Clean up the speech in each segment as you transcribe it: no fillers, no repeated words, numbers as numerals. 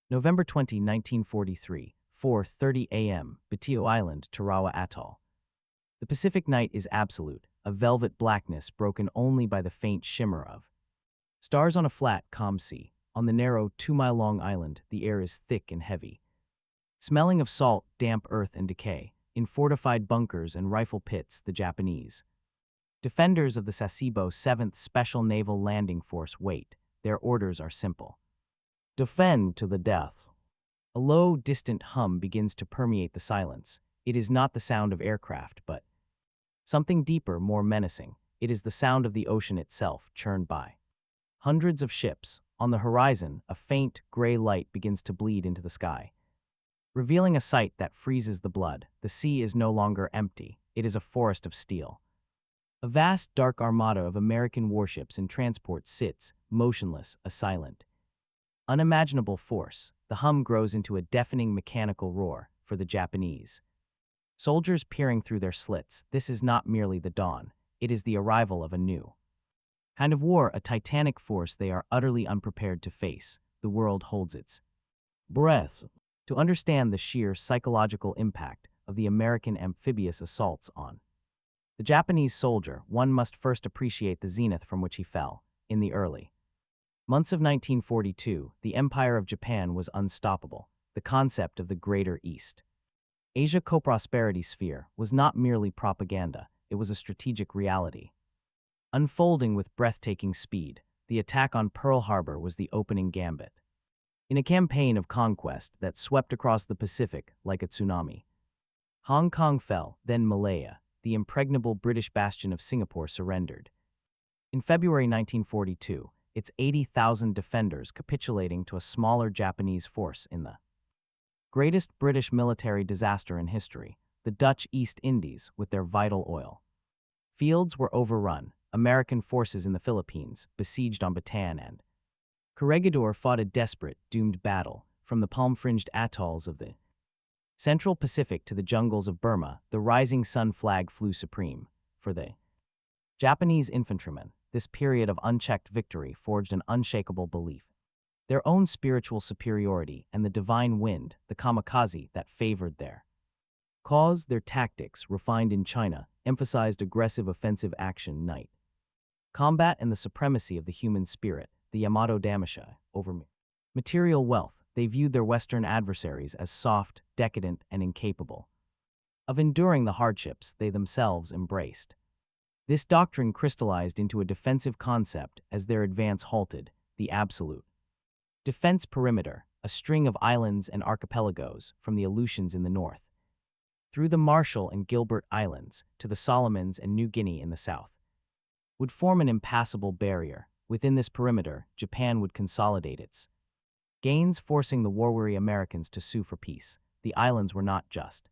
November 20, 1943, 4:30 a.m., Batio Island, Tarawa Atoll. The Pacific night is absolute, a velvet blackness broken only by the faint shimmer of stars on a flat, calm sea. On the narrow, 2-mile-long island, the air is thick and heavy, smelling of salt, damp earth, and decay. In fortified bunkers and rifle pits, the Japanese defenders of the Sasebo 7th Special Naval Landing Force wait. Their orders are simple: defend to the death. A low, distant hum begins to permeate the silence. It is not the sound of aircraft, but something deeper, more menacing. It is the sound of the ocean itself, churned by hundreds of ships. On the horizon, a faint, gray light begins to bleed into the sky, revealing a sight that freezes the blood. The sea is no longer empty. It is a forest of steel. A vast, dark armada of American warships and transports sits, motionless, a silent, unimaginable force. The hum grows into a deafening mechanical roar. For the Japanese soldiers peering through their slits, this is not merely the dawn. It is the arrival of a new kind of war, a titanic force they are utterly unprepared to face. The world holds its breath to understand the sheer psychological impact of the American amphibious assaults on the Japanese soldier. One must first appreciate the zenith from which he fell. In the early months of 1942, the Empire of Japan was unstoppable. The concept of the Greater East Asia co-prosperity sphere was not merely propaganda, it was a strategic reality. Unfolding with breathtaking speed, the attack on Pearl Harbor was the opening gambit in a campaign of conquest that swept across the Pacific like a tsunami. Hong Kong fell, then Malaya. The impregnable British bastion of Singapore surrendered in February 1942, its 80,000 defenders capitulating to a smaller Japanese force in the greatest British military disaster in history. The Dutch East Indies, with their vital oil fields, were overrun. American forces in the Philippines, besieged on Bataan and Corregidor, fought a desperate, doomed battle. From the palm-fringed atolls of the Central Pacific to the jungles of Burma, the rising sun flag flew supreme. For the Japanese infantrymen, this period of unchecked victory forged an unshakable belief: their own spiritual superiority and the divine wind, the kamikaze, that favored their cause. Their tactics, refined in China, emphasized aggressive offensive action, night combat, and the supremacy of the human spirit, the Yamato Damasha, over material wealth. They viewed their Western adversaries as soft, decadent, and incapable of enduring the hardships they themselves embraced. This doctrine crystallized into a defensive concept as their advance halted: the absolute defense perimeter, a string of islands and archipelagos from the Aleutians in the north, through the Marshall and Gilbert Islands to the Solomons and New Guinea in the south, would form an impassable barrier. Within this perimeter, Japan would consolidate its gains, forcing the war-weary Americans to sue for peace. The islands were not just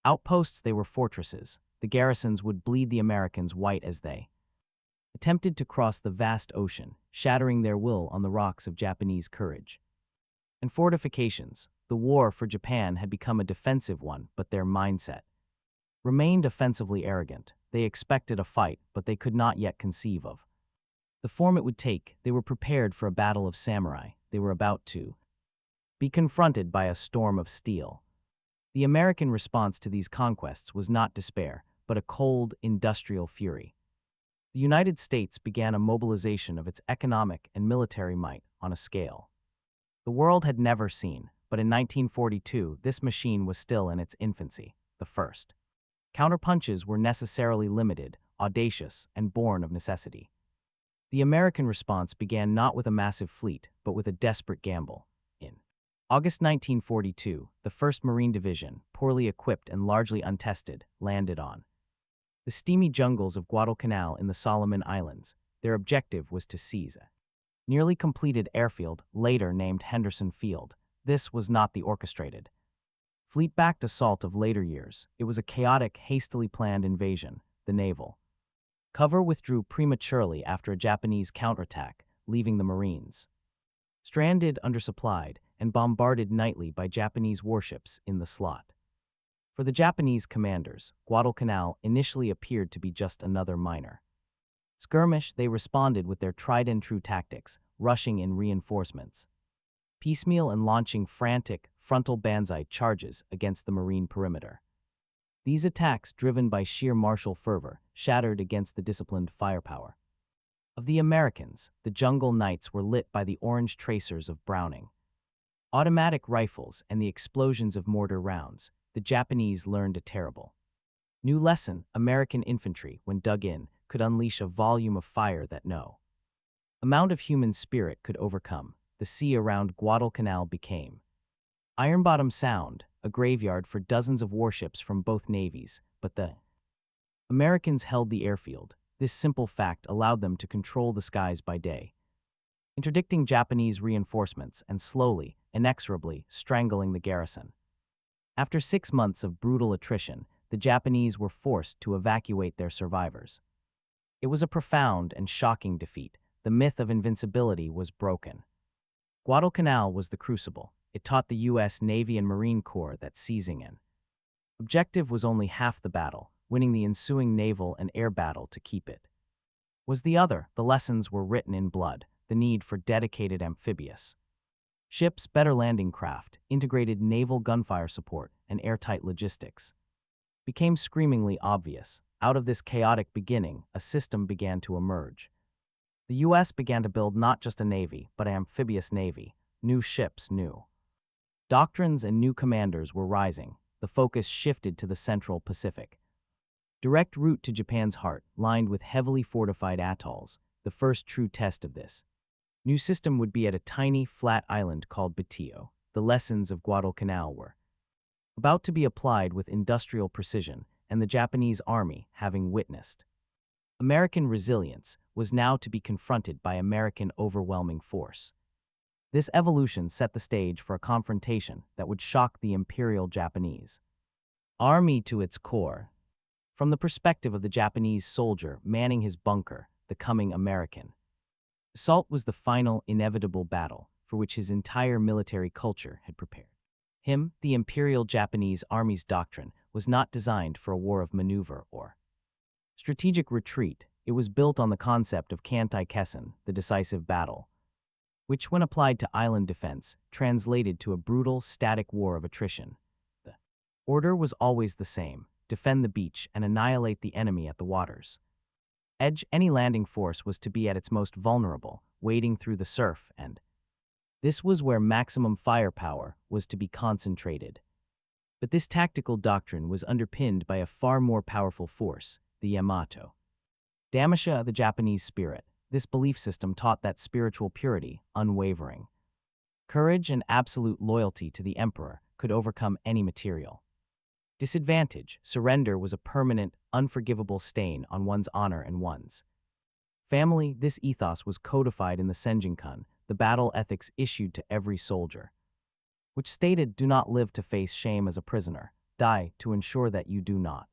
outposts, they were fortresses. The garrisons would bleed the Americans white as they attempted to cross the vast ocean, shattering their will on the rocks of Japanese courage and fortifications. The war for Japan had become a defensive one, but their mindset remained offensively arrogant. They expected a fight, but they could not yet conceive of the form it would take. They were prepared for a battle of samurai. They were about to be confronted by a storm of steel. The American response to these conquests was not despair, but a cold, industrial fury. The United States began a mobilization of its economic and military might on a scale the world had never seen. But in 1942, this machine was still in its infancy. The first counterpunches were necessarily limited, audacious, and born of necessity. The American response began not with a massive fleet, but with a desperate gamble. In August 1942, the 1st Marine Division, poorly equipped and largely untested, landed on the steamy jungles of Guadalcanal in the Solomon Islands. Their objective was to seize a nearly completed airfield, later named Henderson Field. This was not the orchestrated, fleet-backed assault of later years. It was a chaotic, hastily planned invasion. The naval cover withdrew prematurely after a Japanese counterattack, leaving the Marines stranded, undersupplied, and bombarded nightly by Japanese warships in the slot. For the Japanese commanders, Guadalcanal initially appeared to be just another minor skirmish. They responded with their tried-and-true tactics, rushing in reinforcements piecemeal and launching frantic, frontal banzai charges against the marine perimeter. These attacks, driven by sheer martial fervor, shattered against the disciplined firepower of the Americans. The jungle nights were lit by the orange tracers of Browning automatic rifles and the explosions of mortar rounds. The Japanese learned a terrible new lesson. American infantry, when dug in, could unleash a volume of fire that no amount of human spirit could overcome. The sea around Guadalcanal became Iron Bottom Sound, a graveyard for dozens of warships from both navies, but the Americans held the airfield. This simple fact allowed them to control the skies by day, interdicting Japanese reinforcements and slowly, inexorably strangling the garrison. After 6 months of brutal attrition, the Japanese were forced to evacuate their survivors. It was a profound and shocking defeat. The myth of invincibility was broken. Guadalcanal was the crucible. It taught the U.S. Navy and Marine Corps that seizing an objective was only half the battle. Winning the ensuing naval and air battle to keep it was the other. The lessons were written in blood. The need for dedicated amphibious ships, better landing craft, integrated naval gunfire support, and airtight logistics became screamingly obvious. Out of this chaotic beginning, a system began to emerge. The U.S. began to build not just a navy, but an amphibious navy. New ships, new doctrines, and new commanders were rising. The focus shifted to the Central Pacific. Direct route to Japan's heart, lined with heavily fortified atolls. The first true test of this new system would be at a tiny, flat island called Batio. The lessons of Guadalcanal were about to be applied with industrial precision, and the Japanese army, having witnessed American resilience, was now to be confronted by American overwhelming force. This evolution set the stage for a confrontation that would shock the Imperial Japanese army to its core. From the perspective of the Japanese soldier manning his bunker, the coming American assault was the final, inevitable battle for which his entire military culture had prepared him. The Imperial Japanese Army's doctrine was not designed for a war of maneuver or strategic retreat. It was built on the concept of Kantai-Kessen, the decisive battle, which, when applied to island defense, translated to a brutal, static war of attrition. The order was always the same: defend the beach and annihilate the enemy at the water's edge. Any landing force was to be at its most vulnerable, wading through the surf, and this was where maximum firepower was to be concentrated. But this tactical doctrine was underpinned by a far more powerful force, the Yamato Damasha, the Japanese spirit. This belief system taught that spiritual purity, unwavering courage, and absolute loyalty to the emperor could overcome any material disadvantage. Surrender was a permanent, unforgivable stain on one's honor and one's family. This ethos was codified in the Senjinkan, the battle ethics issued to every soldier, which stated, do not live to face shame as a prisoner, die to ensure that you do not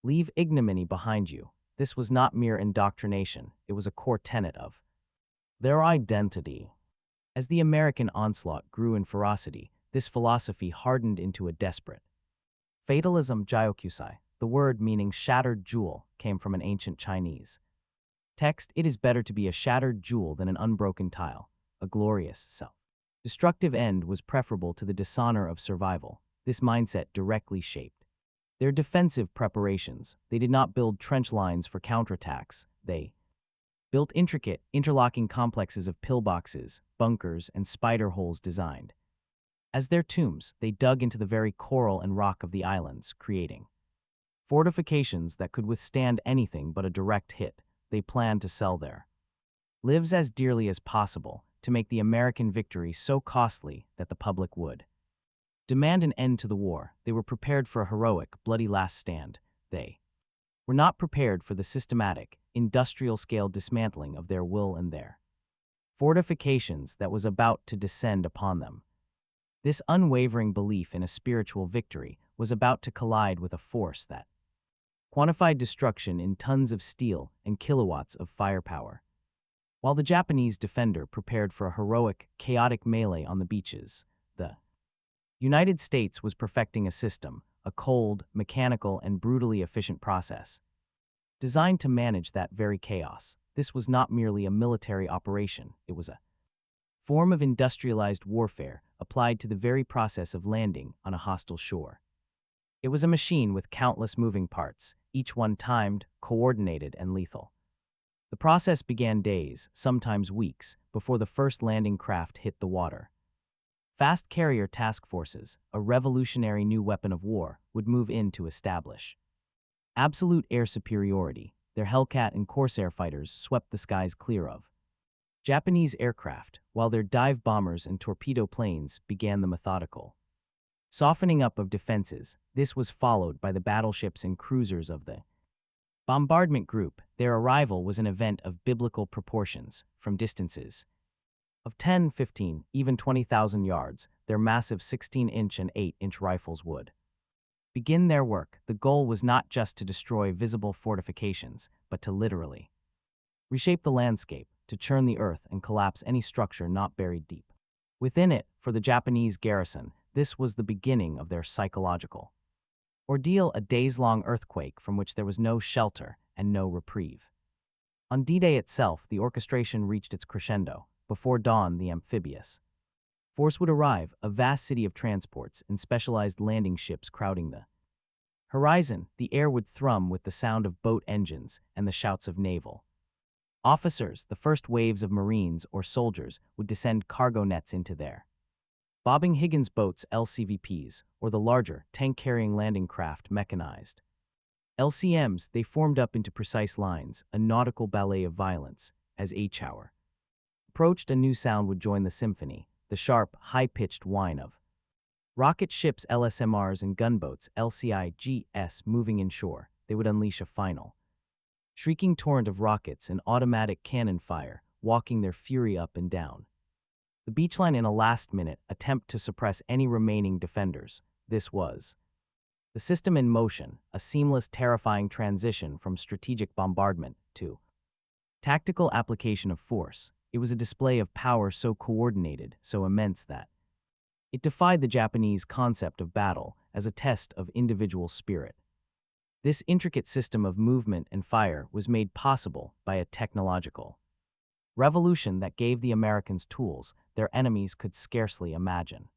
leave ignominy behind you. This was not mere indoctrination, it was a core tenet of their identity. As the American onslaught grew in ferocity, this philosophy hardened into a desperate fatalism. Jyokusai, the word meaning shattered jewel, came from an ancient Chinese text. It is better to be a shattered jewel than an unbroken tile. A glorious self-destructive end was preferable to the dishonor of survival. This mindset directly shaped their defensive preparations. They did not build trench lines for counterattacks. They built intricate, interlocking complexes of pillboxes, bunkers, and spider holes designed as their tombs. They dug into the very coral and rock of the islands, creating fortifications that could withstand anything but a direct hit. They planned to sell their lives as dearly as possible, to make the American victory so costly that the public would demand an end to the war. They were prepared for a heroic, bloody last stand. They were not prepared for the systematic, industrial-scale dismantling of their will and their fortifications that was about to descend upon them. This unwavering belief in a spiritual victory was about to collide with a force that quantified destruction in tons of steel and kilowatts of firepower. While the Japanese defender prepared for a heroic, chaotic melee on the beaches, the United States was perfecting a system, a cold, mechanical, and brutally efficient process designed to manage that very chaos. This was not merely a military operation, it was a form of industrialized warfare applied to the very process of landing on a hostile shore. It was a machine with countless moving parts, each one timed, coordinated, and lethal. The process began days, sometimes weeks, before the first landing craft hit the water. Fast carrier task forces, a revolutionary new weapon of war, would move in to establish absolute air superiority. Their Hellcat and Corsair fighters swept the skies clear of Japanese aircraft, while their dive bombers and torpedo planes began the methodical softening up of defenses. This was followed by the battleships and cruisers of the Bombardment Group. Their arrival was an event of biblical proportions. From distances of 10, 15, even 20,000 yards, their massive 16-inch and 8-inch rifles would begin their work. The goal was not just to destroy visible fortifications, but to literally reshape the landscape, to churn the earth and collapse any structure not buried deep within it. For the Japanese garrison, this was the beginning of their psychological ordeal, a days-long earthquake from which there was no shelter and no reprieve. On D-Day itself, the orchestration reached its crescendo. Before dawn, the Amphibious force would arrive, a vast city of transports and specialized landing ships crowding the horizon. The air would thrum with the sound of boat engines and the shouts of naval officers. The first waves of Marines or soldiers would descend cargo nets into their bobbing Higgins boats, LCVPs, or the larger, tank-carrying landing craft mechanized LCMs. They formed up into precise lines, a nautical ballet of violence. As each hour approached, a new sound would join the symphony, the sharp, high-pitched whine of rocket ships, LSMRs, and gunboats, LCIGs, moving inshore. They would unleash a final shrieking torrent of rockets and automatic cannon fire, walking their fury up and down the beachline in a last-minute attempt to suppress any remaining defenders. This was the system in motion, a seamless, terrifying transition from strategic bombardment to tactical application of force. It was a display of power so coordinated, so immense that it defied the Japanese concept of battle as a test of individual spirit. This intricate system of movement and fire was made possible by a technological revolution that gave the Americans tools their enemies could scarcely imagine.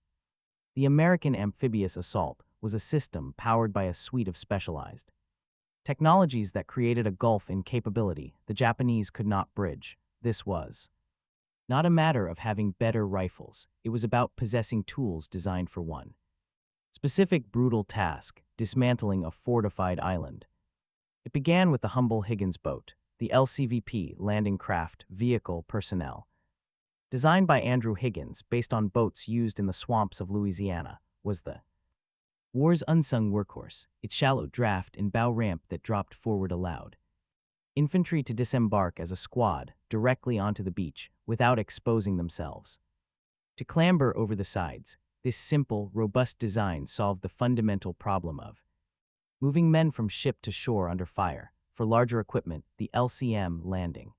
The American amphibious assault was a system powered by a suite of specialized technologies that created a gulf in capability the Japanese could not bridge. This was not a matter of having better rifles. It was about possessing tools designed for one specific brutal task: dismantling a fortified island. It began with the humble Higgins boat, the LCVP landing craft vehicle personnel. Designed by Andrew Higgins based on boats used in the swamps of Louisiana, was the war's unsung workhorse, its shallow draft and bow ramp that dropped forward allowed infantry to disembark as a squad directly onto the beach without exposing themselves to clamber over the sides. This simple, robust design solved the fundamental problem of moving men from ship to shore under fire. For larger equipment, the LCM landing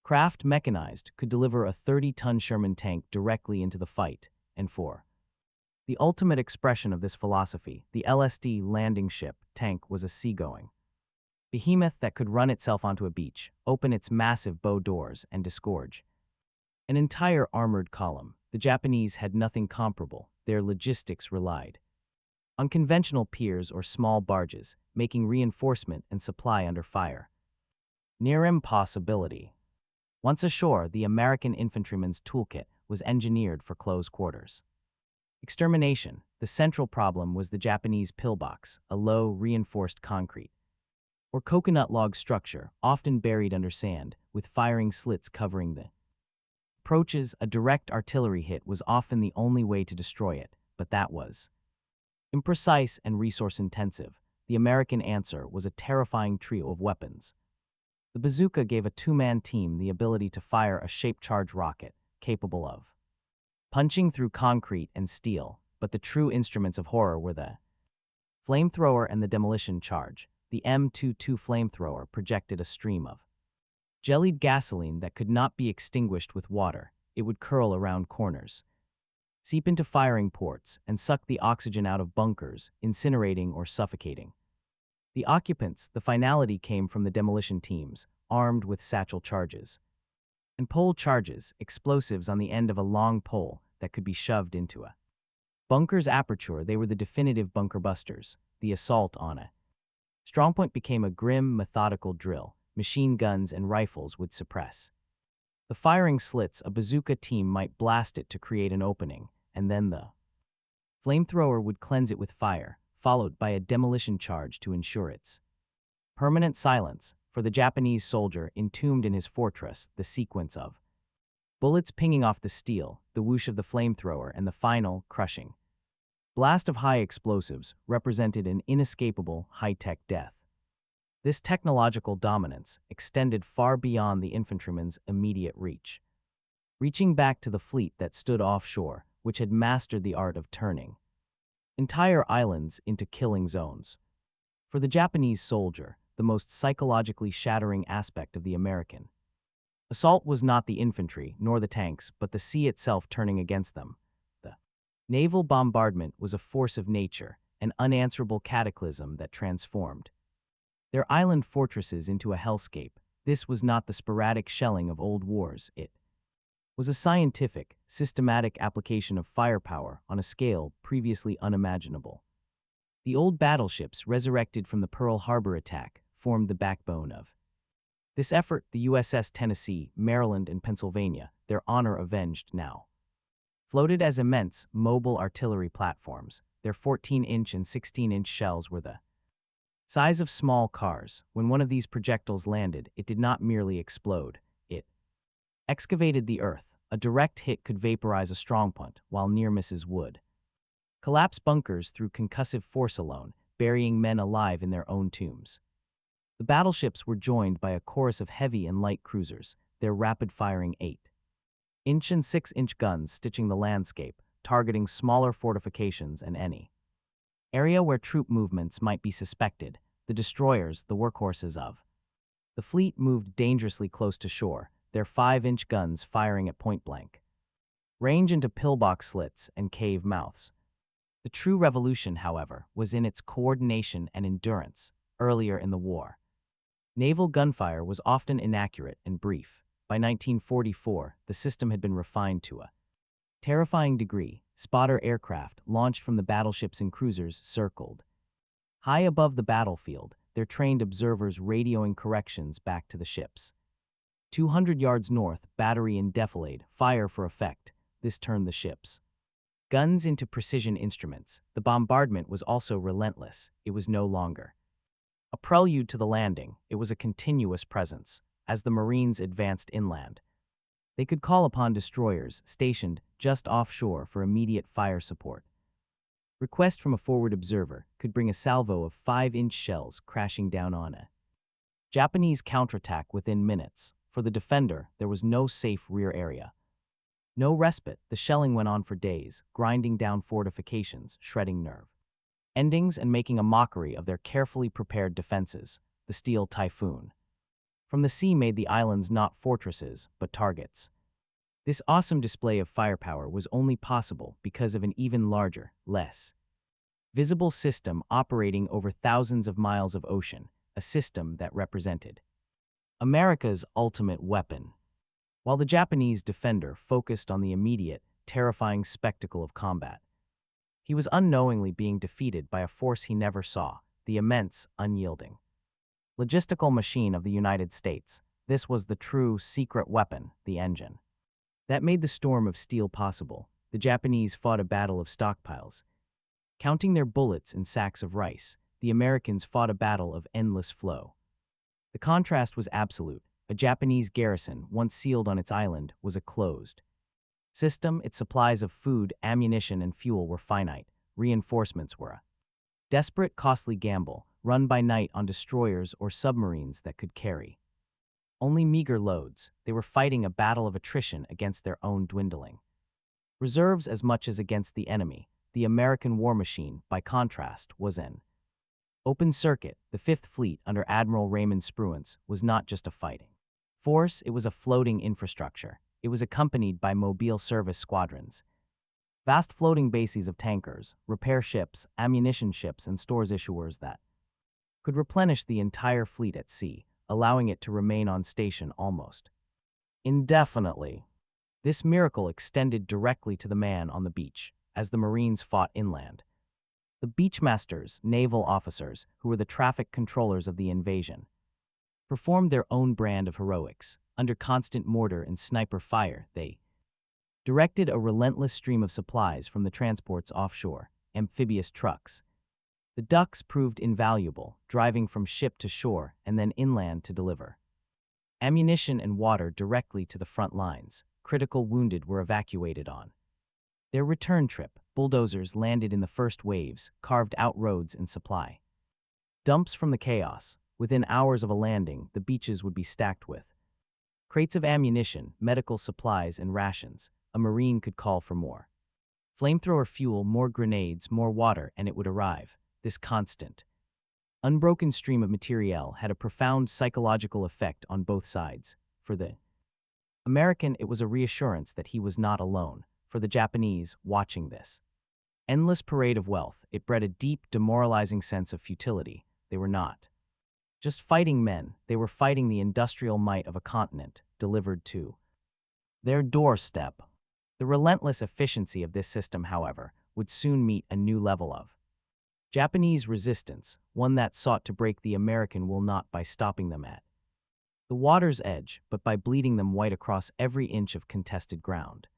craft mechanized could deliver a 30-ton Sherman tank directly into the fight, and for the ultimate expression of this philosophy, the LSD landing ship tank was a seagoing behemoth that could run itself onto a beach, open its massive bow doors, and disgorge an entire armored column. The Japanese had nothing comparable. Their logistics relied on conventional piers or small barges, making reinforcement and supply under fire near impossibility. Once ashore, the American infantryman's toolkit was engineered for close quarters extermination. The central problem was the Japanese pillbox, a low, reinforced concrete or coconut log structure, often buried under sand, with firing slits covering the approaches. A direct artillery hit was often the only way to destroy it, but that was imprecise and resource-intensive. The American answer was a terrifying trio of weapons. The bazooka gave a two-man team the ability to fire a shape-charge rocket, capable of punching through concrete and steel, but the true instruments of horror were the flamethrower and the demolition charge. The M22 flamethrower projected a stream of jellied gasoline that could not be extinguished with water. It would curl around corners, seep into firing ports, and suck the oxygen out of bunkers, incinerating or suffocating the occupants. The finality came from the demolition teams, armed with satchel charges. and pole charges, explosives on the end of a long pole that could be shoved into a bunker's aperture. They were the definitive bunker busters. The assault on a strongpoint became a grim, methodical drill. Machine guns and rifles would suppress the firing slits. A bazooka team might blast it to create an opening, and then the flamethrower would cleanse it with fire, followed by a demolition charge to ensure its permanent silence. For the Japanese soldier entombed in his fortress, the sequence of bullets pinging off the steel, the whoosh of the flamethrower, and the final, crushing blast of high explosives represented an inescapable, high-tech death. This technological dominance extended far beyond the infantryman's immediate reach, reaching back to the fleet that stood offshore, which had mastered the art of turning entire islands into killing zones. For the Japanese soldier, the most psychologically shattering aspect of the American assault was not the infantry nor the tanks, but the sea itself turning against them. The naval bombardment was a force of nature, an unanswerable cataclysm that transformed their island fortresses into a hellscape. This was not the sporadic shelling of old wars. It was a scientific, systematic application of firepower on a scale previously unimaginable. The old battleships resurrected from the Pearl Harbor attack formed the backbone of this effort. The USS Tennessee, Maryland, and Pennsylvania, their honor avenged now, floated as immense, mobile artillery platforms. Their 14-inch and 16-inch shells were the size of small cars. When one of these projectiles landed, it did not merely explode. It excavated the earth. A direct hit could vaporize a strongpoint, while near misses would collapse bunkers through concussive force alone, burying men alive in their own tombs. The battleships were joined by a chorus of heavy and light cruisers, their rapid-firing 8-inch and 6-inch guns stitching the landscape, targeting smaller fortifications and any area where troop movements might be suspected. The destroyers, the workhorses of the fleet, moved dangerously close to shore, their 5-inch guns firing at point-blank range into pillbox slits and cave mouths. The true revolution, however, was in its coordination and endurance. Earlier in the war, naval gunfire was often inaccurate and brief. By 1944, the system had been refined to a terrifying degree. Spotter aircraft, launched from the battleships and cruisers, circled high above the battlefield, their trained observers radioing corrections back to the ships. 200 yards north, battery in defilade, fire for effect. This turned the ships' guns into precision instruments. The bombardment was also relentless. It was no longer a prelude to the landing. It was a continuous presence. As the Marines advanced inland, they could call upon destroyers stationed just offshore for immediate fire support. Request from a forward observer could bring a salvo of 5-inch shells crashing down on a Japanese counterattack within minutes. For the defender, there was no safe rear area. No respite. The shelling went on for days, grinding down fortifications, shredding nerve endings, and making a mockery of their carefully prepared defenses. The steel typhoon from the sea made the islands not fortresses, but targets. This awesome display of firepower was only possible because of an even larger, less visible system operating over thousands of miles of ocean, a system that represented America's ultimate weapon. While the Japanese defender focused on the immediate, terrifying spectacle of combat, he was unknowingly being defeated by a force he never saw, the immense, unyielding logistical machine of the United States. This was the true, secret weapon, the engine that made the storm of steel possible. The Japanese fought a battle of stockpiles, counting their bullets in sacks of rice. The Americans fought a battle of endless flow. The contrast was absolute. A Japanese garrison, once sealed on its island, was a closed system. Its supplies of food, ammunition, and fuel were finite. Reinforcements were a desperate, costly gamble, run by night on destroyers or submarines that could carry only meager loads. They were fighting a battle of attrition against their own dwindling reserves as much as against the enemy. The American war machine, by contrast, was an open circuit. The Fifth Fleet, under Admiral Raymond Spruance, was not just a fighting force, it was a floating infrastructure. It was accompanied by mobile service squadrons, vast floating bases of tankers, repair ships, ammunition ships, and stores issuers that could replenish the entire fleet at sea, allowing it to remain on station almost indefinitely. This miracle extended directly to the man on the beach, as the Marines fought inland. The beachmasters, naval officers, who were the traffic controllers of the invasion, performed their own brand of heroics. Under constant mortar and sniper fire, they directed a relentless stream of supplies from the transports offshore, amphibious trucks. The ducks proved invaluable, driving from ship to shore and then inland to deliver ammunition and water directly to the front lines. Critical wounded were evacuated on their return trip. Bulldozers landed in the first waves, carved out roads and supply dumps from the chaos. Within hours of a landing, the beaches would be stacked with crates of ammunition, medical supplies, and rations. A Marine could call for more flamethrower fuel, more grenades, more water, and it would arrive. This constant, unbroken stream of materiel had a profound psychological effect on both sides. For the American, it was a reassurance that he was not alone. For the Japanese, watching this endless parade of wealth, it bred a deep, demoralizing sense of futility. They were not just fighting men, they were fighting the industrial might of a continent, delivered to their doorstep. The relentless efficiency of this system, however, would soon meet a new level of Japanese resistance, one that sought to break the American will not by stopping them at the water's edge, but by bleeding them white across every inch of contested ground.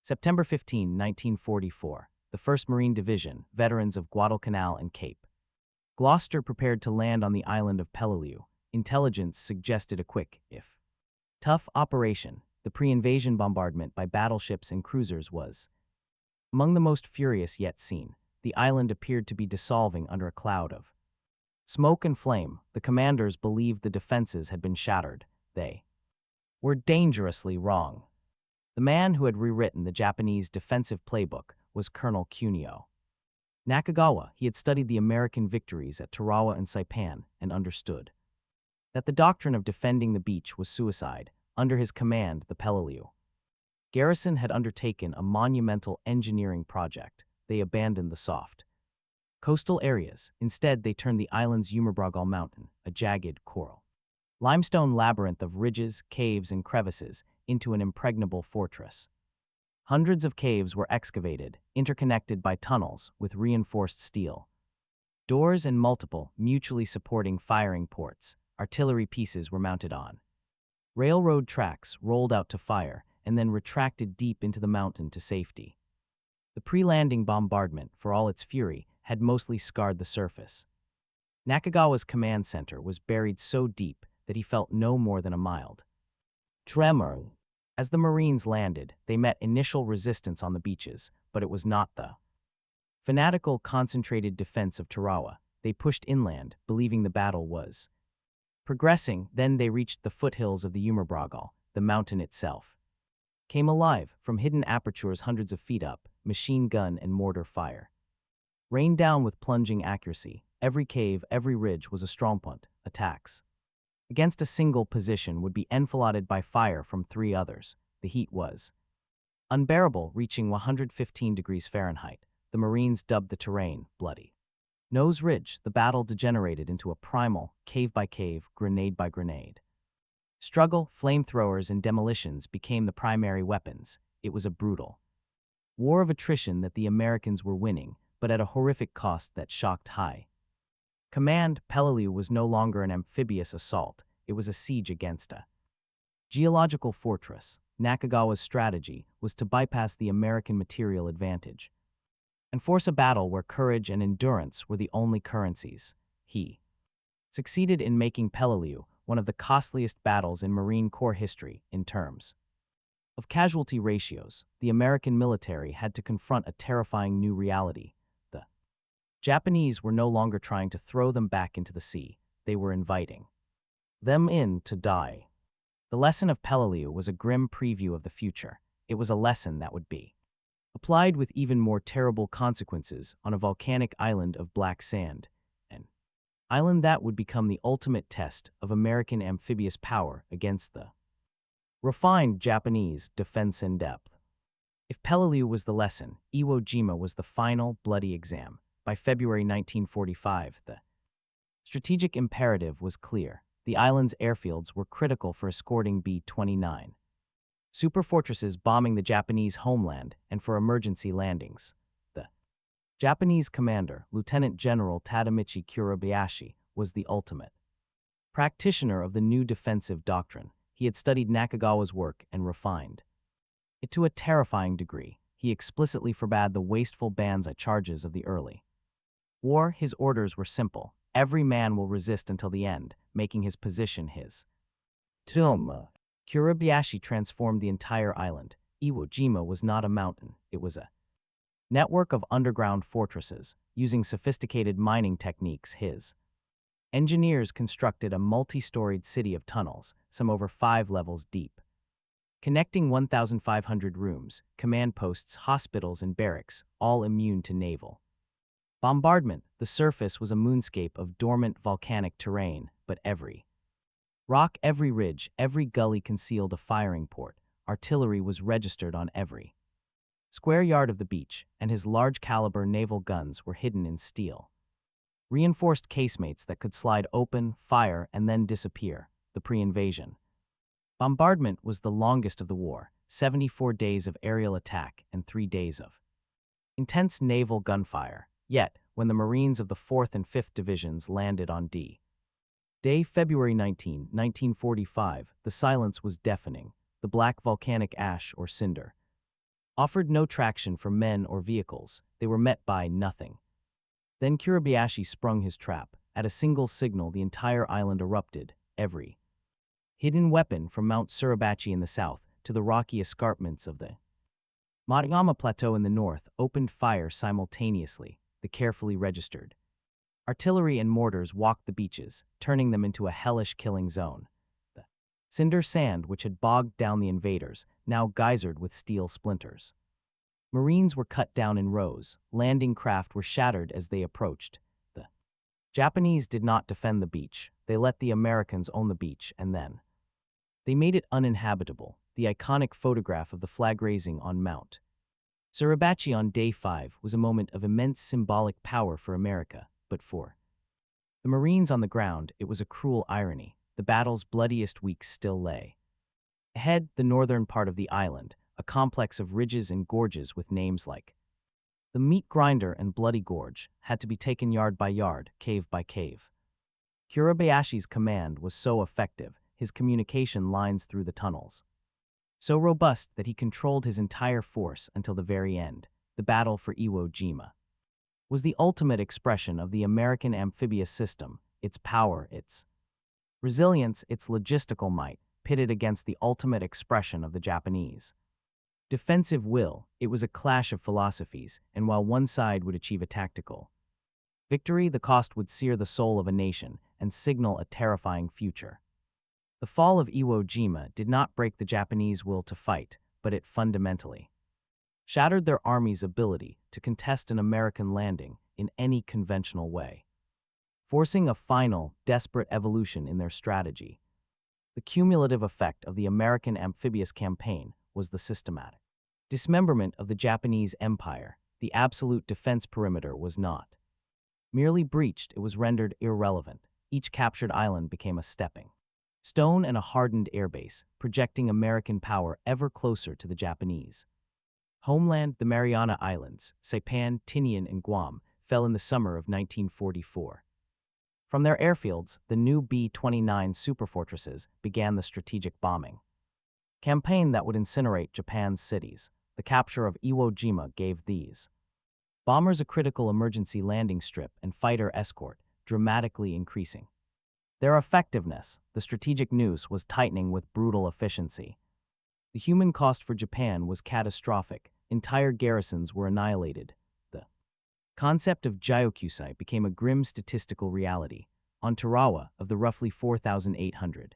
September 15, 1944, the 1st Marine Division, veterans of Guadalcanal and Cape Gloucester, prepared to land on the island of Peleliu. Intelligence suggested a quick, if tough, operation. The pre-invasion bombardment by battleships and cruisers was among the most furious yet seen. The island appeared to be dissolving under a cloud of smoke and flame. The commanders believed the defenses had been shattered. They were dangerously wrong. The man who had rewritten the Japanese defensive playbook was Colonel Kunio Nakagawa. He had studied the American victories at Tarawa and Saipan and understood that the doctrine of defending the beach was suicide. Under his command, the Peleliu garrison had undertaken a monumental engineering project. They abandoned the soft coastal areas. Instead, they turned the island's Umabragal Mountain, a jagged coral limestone labyrinth of ridges, caves, and crevices, into an impregnable fortress. Hundreds of caves were excavated, interconnected by tunnels with reinforced steel doors and multiple, mutually supporting firing ports. Artillery pieces were mounted on railroad tracks, rolled out to fire, and then retracted deep into the mountain to safety. The pre-landing bombardment, for all its fury, had mostly scarred the surface. Nakagawa's command center was buried so deep that he felt no more than a mild tremor. As the Marines landed, they met initial resistance on the beaches, but it was not the fanatical, concentrated defense of Tarawa. They pushed inland, believing the battle was progressing. Then they reached the foothills of the Umabragal. The mountain itself came alive. From hidden apertures hundreds of feet up, machine gun and mortar fire rained down with plunging accuracy. Every cave, every ridge was a strongpoint. Attacks against a single position would be enfiladed by fire from 3 others. The heat was unbearable, reaching 115 degrees Fahrenheit. The Marines dubbed the terrain bloody Nose Ridge. The battle degenerated into a primal, cave-by-cave, grenade-by-grenade struggle. Flamethrowers and demolitions became the primary weapons. It was a brutal war of attrition that the Americans were winning, but at a horrific cost that shocked high command. Peleliu was no longer an amphibious assault. It was a siege against a geological fortress. Nakagawa's strategy was to bypass the American material advantage and force a battle where courage and endurance were the only currencies. He succeeded in making Peleliu one of the costliest battles in Marine Corps history. In terms of casualty ratios, the American military had to confront a terrifying new reality. The Japanese were no longer trying to throw them back into the sea. They were inviting them in to die. The lesson of Peleliu was a grim preview of the future. It was a lesson that would be applied with even more terrible consequences on a volcanic island of black sand, an island that would become the ultimate test of American amphibious power against the refined Japanese defense in depth. If Peleliu was the lesson, Iwo Jima was the final bloody exam. By February 1945, the strategic imperative was clear. The island's airfields were critical for escorting B-29 superfortresses bombing the Japanese homeland and for emergency landings. The Japanese commander, Lieutenant General Tadamichi Kurabayashi, was the ultimate practitioner of the new defensive doctrine. He had studied Nakagawa's work and refined it to a terrifying degree. He explicitly forbade the wasteful banzai charges of the early war. His orders were simple. Every man will resist until the end, making his position his tomb. Kurabayashi transformed the entire island. Iwo Jima was not a mountain, it was a network of underground fortresses. Using sophisticated mining techniques, his engineers constructed a multi-storied city of tunnels, some over 5 levels deep, connecting 1,500 rooms, command posts, hospitals, and barracks, all immune to naval bombardment. The surface was a moonscape of dormant volcanic terrain, but every rock, every ridge, every gully concealed a firing port. Artillery was registered on every square yard of the beach, and his large-caliber naval guns were hidden in steel reinforced casemates that could slide open, fire, and then disappear. The pre-invasion bombardment was the longest of the war, 74 days of aerial attack and 3 days of intense naval gunfire. Yet, when the Marines of the 4th and 5th Divisions landed on Day February 19, 1945, the silence was deafening. The black volcanic ash or cinder offered no traction for men or vehicles. They were met by nothing. Then Kurabayashi sprung his trap. At a single signal, the entire island erupted. Every hidden weapon from Mount Suribachi in the south to the rocky escarpments of the Matayama Plateau in the north opened fire simultaneously. The carefully registered artillery and mortars walked the beaches, turning them into a hellish killing zone. The cinder sand, which had bogged down the invaders, now geysered with steel splinters. Marines were cut down in rows. Landing craft were shattered as they approached. The Japanese did not defend the beach. They let the Americans own the beach, and then they made it uninhabitable. The iconic photograph of the flag raising on Mount Suribachi on Day 5 was a moment of immense symbolic power for America, but for the Marines on the ground, it was a cruel irony. The battle's bloodiest weeks still lay ahead. The northern part of the island, a complex of ridges and gorges with names like the Meat Grinder and Bloody Gorge, had to be taken yard by yard, cave by cave. Kurabayashi's command was so effective, his communication lines through the tunnels so robust, that he controlled his entire force until the very end. The battle for Iwo Jima was the ultimate expression of the American amphibious system, its power, its resilience, its logistical might, pitted against the ultimate expression of the Japanese defensive will. It was a clash of philosophies, and while one side would achieve a tactical victory, the cost would sear the soul of a nation and signal a terrifying future. The fall of Iwo Jima did not break the Japanese will to fight, but it fundamentally shattered their army's ability to contest an American landing in any conventional way, forcing a final, desperate evolution in their strategy. The cumulative effect of the American amphibious campaign was the systematic dismemberment of the Japanese empire. The absolute defense perimeter was not merely breached, it was rendered irrelevant. Each captured island became a stepping stone and a hardened airbase, projecting American power ever closer to the Japanese homeland. The Mariana Islands, Saipan, Tinian, and Guam, fell in the summer of 1944. From their airfields, the new B-29 superfortresses began the strategic bombing campaign that would incinerate Japan's cities. The capture of Iwo Jima gave these bombers a critical emergency landing strip and fighter escort, dramatically increasing their effectiveness. The strategic noose was tightening with brutal efficiency. The human cost for Japan was catastrophic. Entire garrisons were annihilated. The concept of Gyokusai became a grim statistical reality. On Tarawa, of the roughly 4,800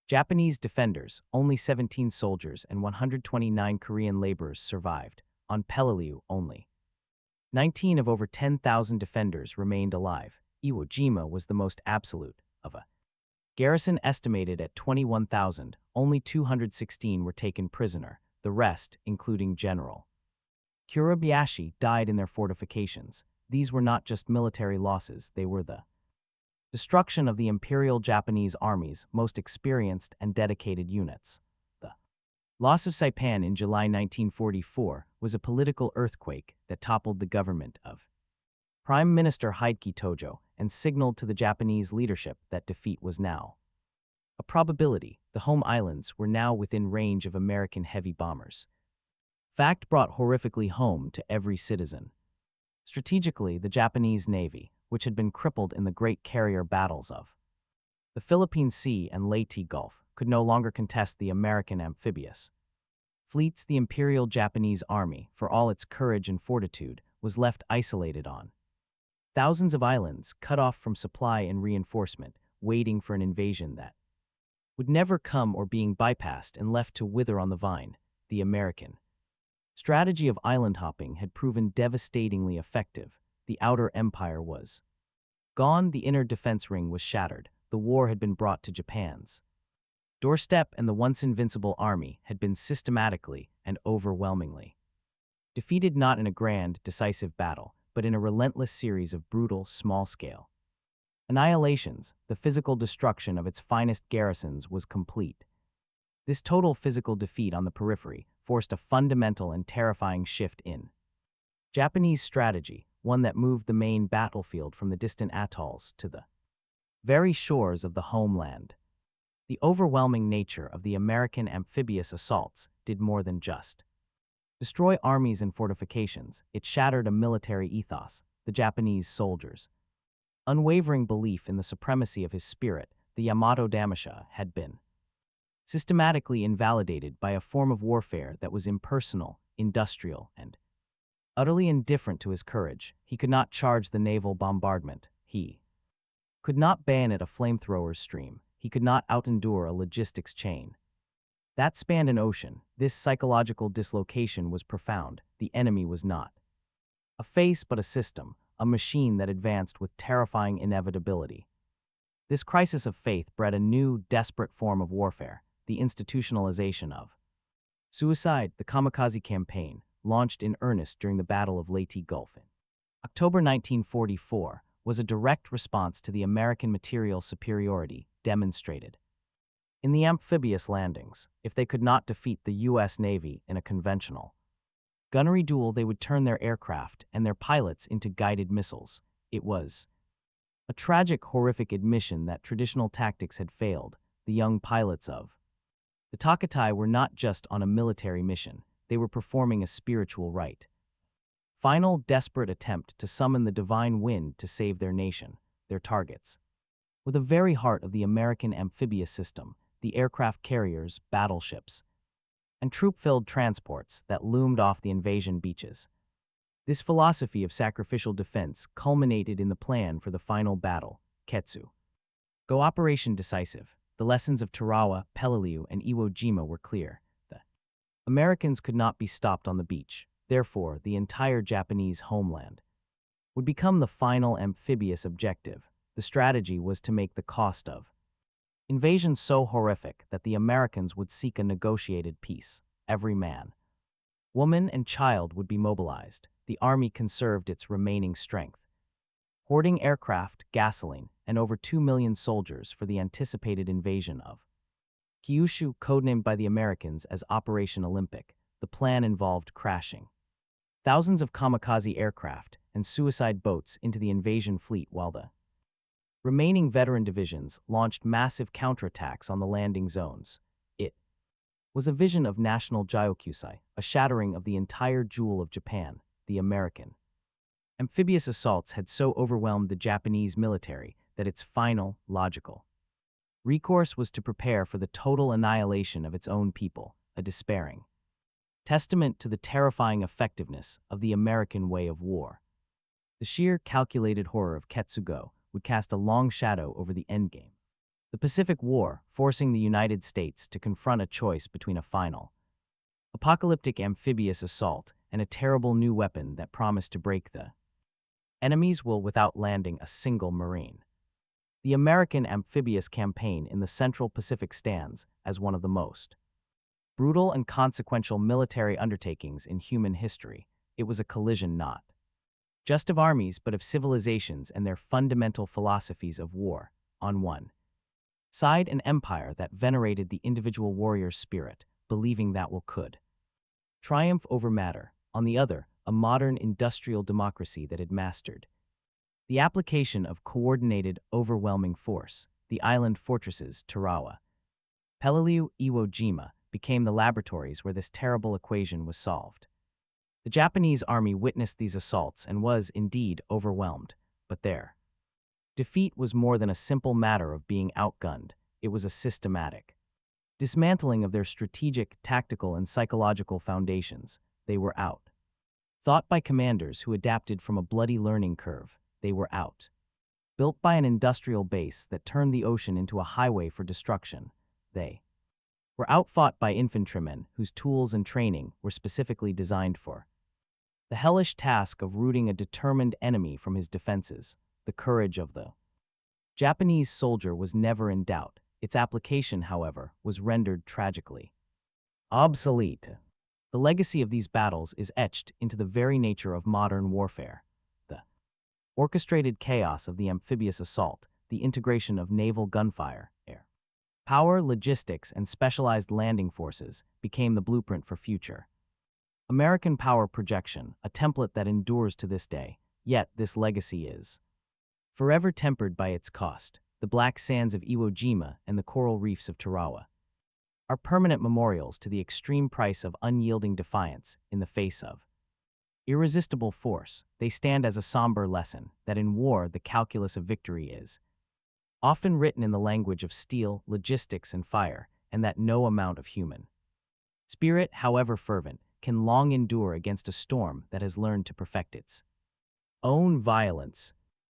Japanese defenders, only 17 soldiers and 129 Korean laborers survived. On Peleliu, only 19 of over 10,000 defenders remained alive. Iwo Jima was the most absolute of a garrison estimated at 21,000. Only 216 were taken prisoner. The rest, including General Kurabayashi, died in their fortifications. These were not just military losses, they were the destruction of the Imperial Japanese Army's most experienced and dedicated units. The Loss of Saipan in July 1944 was a political earthquake that toppled the government of Prime Minister Hideki Tojo and signaled to the Japanese leadership that defeat was now a probability. The home islands were now within range of American heavy bombers. Fact brought horrifically home to every citizen. Strategically, the Japanese Navy, which had been crippled in the great carrier battles of the Philippine Sea and Leyte Gulf, could no longer contest the American amphibious fleets. The Imperial Japanese Army, for all its courage and fortitude, was left isolated on thousands of islands, cut off from supply and reinforcement, waiting for an invasion that would never come or being bypassed and left to wither on the vine. The American strategy of island hopping had proven devastatingly effective. The outer empire was gone, the inner defense ring was shattered, the war had been brought to Japan's doorstep, and the once invincible army had been systematically and overwhelmingly defeated, not in a grand, decisive battle, but in a relentless series of brutal, small-scale annihilations. The physical destruction of its finest garrisons was complete. This total physical defeat on the periphery forced a fundamental and terrifying shift in Japanese strategy, one that moved the main battlefield from the distant atolls to the very shores of the homeland. The overwhelming nature of the American amphibious assaults did more than just destroy armies and fortifications. It shattered a military ethos, the Japanese soldiers' unwavering belief in the supremacy of his spirit. The Yamato Damasha had been systematically invalidated by a form of warfare that was impersonal, industrial, and utterly indifferent to his courage. He could not charge the naval bombardment. He could not bayonet a flamethrower's stream. He could not outendure a logistics chain that spanned an ocean. This psychological dislocation was profound. The enemy was not a face but a system, a machine that advanced with terrifying inevitability. This crisis of faith bred a new, desperate form of warfare, the institutionalization of suicide. The kamikaze campaign, launched in earnest during the Battle of Leyte Gulf in October 1944, was a direct response to the American material superiority demonstrated in the amphibious landings. If they could not defeat the U.S. Navy in a conventional gunnery duel, they would turn their aircraft and their pilots into guided missiles. It was a tragic, horrific admission that traditional tactics had failed. The young pilots of the Takatai were not just on a military mission, they were performing a spiritual rite. Final, desperate attempt to summon the divine wind to save their nation, their targets were the very heart of the American amphibious system, the aircraft carriers, battleships, and troop-filled transports that loomed off the invasion beaches. This philosophy of sacrificial defense culminated in the plan for the final battle, Ketsu Go Operation Decisive. The lessons of Tarawa, Peleliu, and Iwo Jima were clear. The Americans could not be stopped on the beach. Therefore, the entire Japanese homeland would become the final amphibious objective. The strategy was to make the cost of invasion so horrific that the Americans would seek a negotiated peace. Every man, woman, and child would be mobilized. The army conserved its remaining strength, hoarding aircraft, gasoline, and over 2 million soldiers for the anticipated invasion of Kyushu, codenamed by the Americans as Operation Olympic. The plan involved crashing thousands of kamikaze aircraft and suicide boats into the invasion fleet, while the remaining veteran divisions launched massive counterattacks on the landing zones. It was a vision of national Gyokusai, a shattering of the entire jewel of Japan. The American amphibious assaults had so overwhelmed the Japanese military that its final, logical recourse was to prepare for the total annihilation of its own people, a despairing testament to the terrifying effectiveness of the American way of war. The sheer, calculated horror of Ketsugo would cast a long shadow over the endgame, the Pacific War, forcing the United States to confront a choice between a final, apocalyptic amphibious assault and a terrible new weapon that promised to break the enemy's will without landing a single Marine. The American amphibious campaign in the Central Pacific stands as one of the most brutal and consequential military undertakings in human history. It was a collision not just of armies but of civilizations and their fundamental philosophies of war. On one side, an empire that venerated the individual warrior's spirit, believing that will could triumph over matter. On the other, a modern industrial democracy that had mastered the application of coordinated, overwhelming force. The island fortresses Tarawa, Peleliu, Iwo Jima became the laboratories where this terrible equation was solved. The Japanese army witnessed these assaults and was, indeed, overwhelmed, but their defeat was more than a simple matter of being outgunned. It was a systematic dismantling of their strategic, tactical, and psychological foundations. They were out. Thought by commanders who adapted from a bloody learning curve, they were out. Built by an industrial base that turned the ocean into a highway for destruction, they were outfought by infantrymen whose tools and training were specifically designed for the hellish task of rooting a determined enemy from his defenses. The courage of the Japanese soldier was never in doubt. Its application, however, was rendered tragically obsolete. The legacy of these battles is etched into the very nature of modern warfare. The orchestrated chaos of the amphibious assault, the integration of naval gunfire, air power, logistics, and specialized landing forces became the blueprint for future American power projection, a template that endures to this day. Yet this legacy is forever tempered by its cost. The black sands of Iwo Jima and the coral reefs of Tarawa are permanent memorials to the extreme price of unyielding defiance in the face of irresistible force. They stand as a somber lesson that in war the calculus of victory is often written in the language of steel, logistics, and fire, and that no amount of human spirit, however fervent, can long endure against a storm that has learned to perfect its own violence.